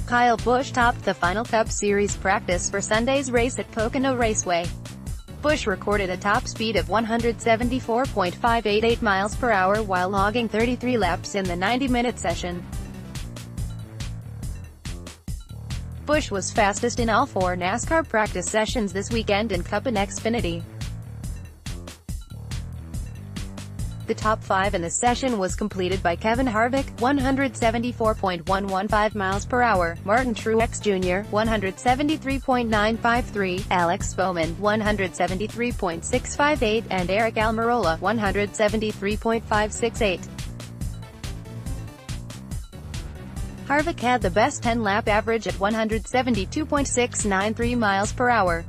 Kyle Busch topped the final Cup Series practice for Sunday's race at Pocono Raceway. Busch recorded a top speed of 174.588 miles per hour while logging 33 laps in the 90-minute session. Busch was fastest in all four NASCAR practice sessions this weekend in Cup and Xfinity. The top 5 in the session was completed by Kevin Harvick, 174.115 miles per hour, Martin Truex Jr., 173.953, Alex Bowman, 173.658, and Aric Almirola, 173.568. Harvick had the best 10-lap average at 172.693 miles per hour.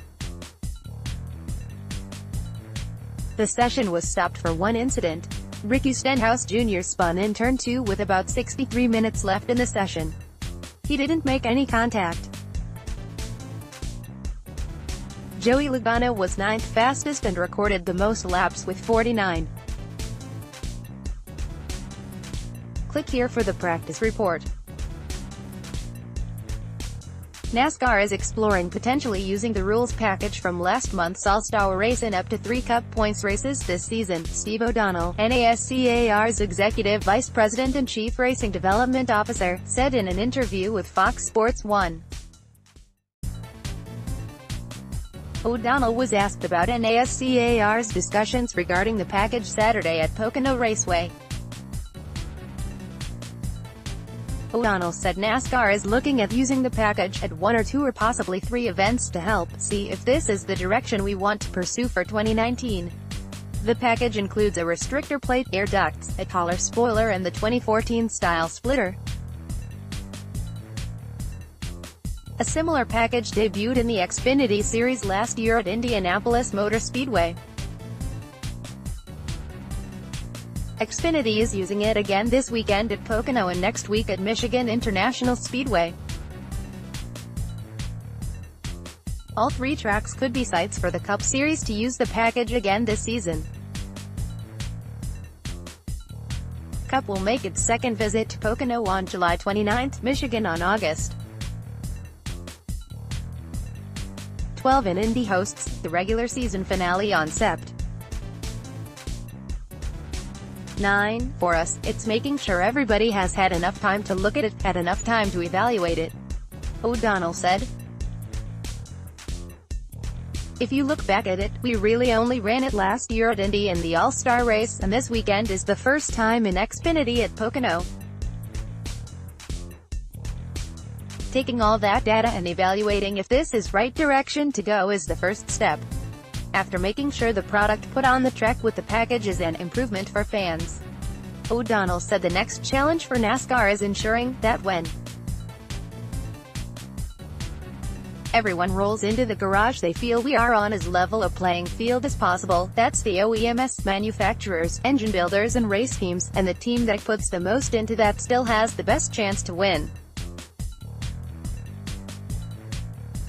The session was stopped for one incident. Ricky Stenhouse Jr. spun in Turn 2 with about 63 minutes left in the session. He didn't make any contact. Joey Logano was 9th fastest and recorded the most laps with 49. Click here for the practice report. NASCAR is exploring potentially using the rules package from last month's All-Star race in up to 3 Cup Points races this season, Steve O'Donnell, NASCAR's Executive Vice President and Chief Racing Development Officer, said in an interview with Fox Sports 1. O'Donnell was asked about NASCAR's discussions regarding the package Saturday at Pocono Raceway. O'Donnell said NASCAR is looking at using the package at 1 or 2 or possibly 3 events to help see if this is the direction we want to pursue for 2019. The package includes a restrictor plate, air ducts, a taller spoiler and the 2014-style splitter. A similar package debuted in the Xfinity Series last year at Indianapolis Motor Speedway. Xfinity is using it again this weekend at Pocono and next week at Michigan International Speedway. All 3 tracks could be sites for the Cup Series to use the package again this season. Cup will make its second visit to Pocono on July 29, Michigan on August 12, and Indy hosts the regular season finale on Sept. 9. For us, it's making sure everybody has had enough time to look at it, had enough time to evaluate it, O'Donnell said. If you look back at it, we really only ran it last year at Indy in the All-Star race, and this weekend is the first time in Xfinity at Pocono. Taking all that data and evaluating if this is right direction to go is the first step. After making sure the product put on the track with the package is an improvement for fans. O'Donnell said the next challenge for NASCAR is ensuring that when everyone rolls into the garage they feel we are on as level a playing field as possible. That's the OEMs, manufacturers, engine builders and race teams, and the team that puts the most into that still has the best chance to win.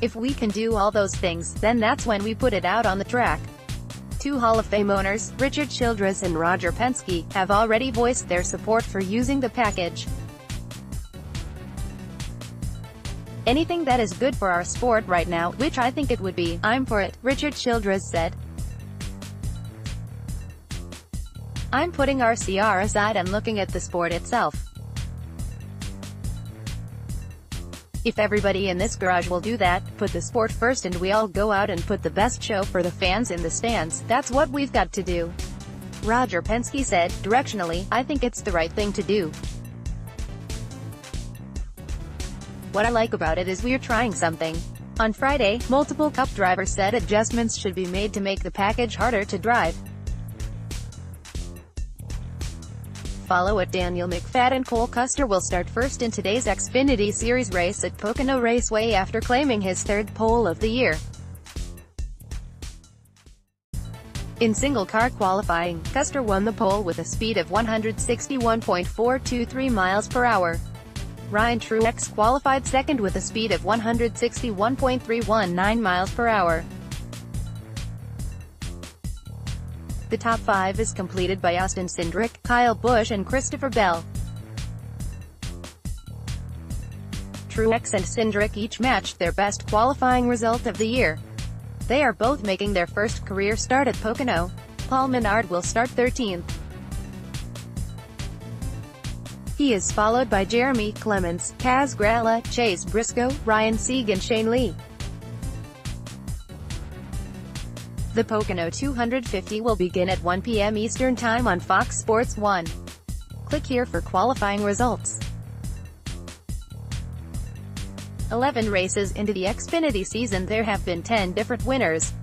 If we can do all those things, then that's when we put it out on the track. 2 Hall of Fame owners, Richard Childress and Roger Penske, have already voiced their support for using the package. Anything that is good for our sport right now, which I think it would be, I'm for it, Richard Childress said. I'm putting RCR aside and looking at the sport itself. If everybody in this garage will do that, put the sport first and we all go out and put the best show for the fans in the stands, that's what we've got to do. Roger Penske said, directionally, I think it's the right thing to do. What I like about it is we're trying something. On Friday, multiple Cup drivers said adjustments should be made to make the package harder to drive. Follow it. Daniel McFadden and Cole Custer will start first in today's Xfinity Series race at Pocono Raceway after claiming his 3rd pole of the year. In single-car qualifying, Custer won the pole with a speed of 161.423 miles per hour. Ryan Truex qualified second with a speed of 161.319 miles per hour. The top 5 is completed by Austin Cindric, Kyle Busch and Christopher Bell. Truex and Cindric each matched their best qualifying result of the year. They are both making their first career start at Pocono. Paul Menard will start 13th. He is followed by Jeremy Clements, Kaz Gralla, Chase Briscoe, Ryan Sieg and Shane Lee. The Pocono 250 will begin at 1 p.m. Eastern Time on Fox Sports 1. Click here for qualifying results. 11 races into the Xfinity season, there have been 10 different winners.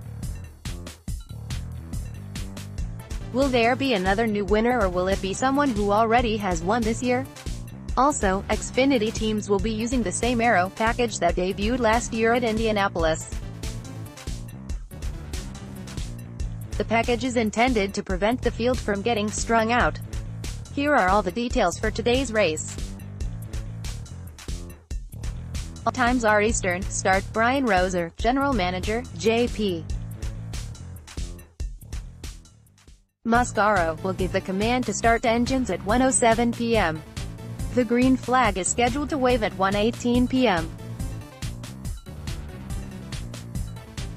Will there be another new winner, or will it be someone who already has won this year? Also, Xfinity teams will be using the same aero package that debuted last year at Indianapolis. The package is intended to prevent the field from getting strung out. Here are all the details for today's race. All times are Eastern. Start: Brian Roser, General Manager, JP. Mascaro will give the command to start engines at 1:07 p.m. The green flag is scheduled to wave at 1:18 p.m.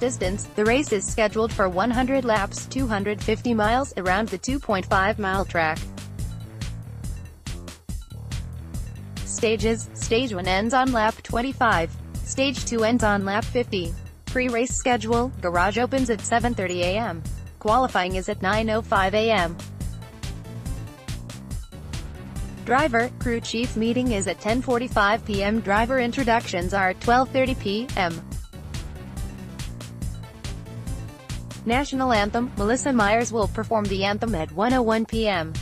Distance: the race is scheduled for 100 laps, 250 miles, around the 2.5-mile track. Stages: Stage 1 ends on lap 25. Stage 2 ends on lap 50. Pre-race schedule: garage opens at 7:30 a.m. Qualifying is at 9:05 a.m. Driver, crew chief meeting is at 10:45 p.m. Driver introductions are at 12:30 p.m. National Anthem: Melissa Myers will perform the anthem at 1:01 p.m.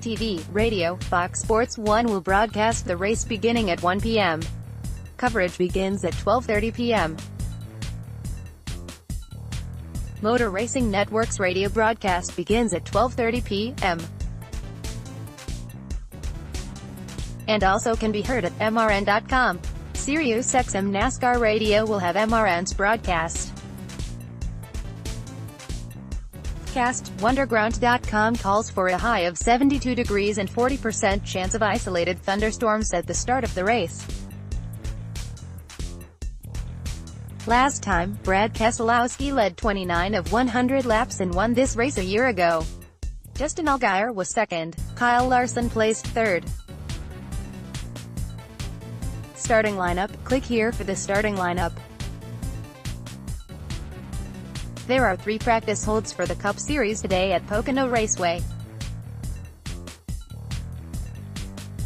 TV, radio: Fox Sports 1 will broadcast the race beginning at 1 p.m. Coverage begins at 12:30 p.m. Motor Racing Network's radio broadcast begins at 12:30 p.m. and also can be heard at MRN.com. SiriusXM NASCAR Radio will have MRN's broadcast. Wonderground.com calls for a high of 72 degrees and 40% chance of isolated thunderstorms at the start of the race. Last time, Brad Keselowski led 29 of 100 laps and won this race a year ago. Justin Allgaier was second. Kyle Larson placed third. Starting lineup: click here for the starting lineup. There are 3 practice holds for the Cup Series today at Pocono Raceway.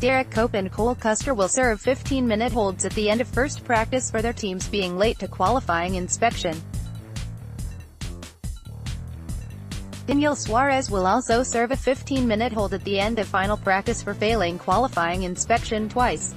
Derek Cope and Cole Custer will serve 15-minute holds at the end of first practice for their teams being late to qualifying inspection. Daniel Suarez will also serve a 15-minute hold at the end of final practice for failing qualifying inspection twice.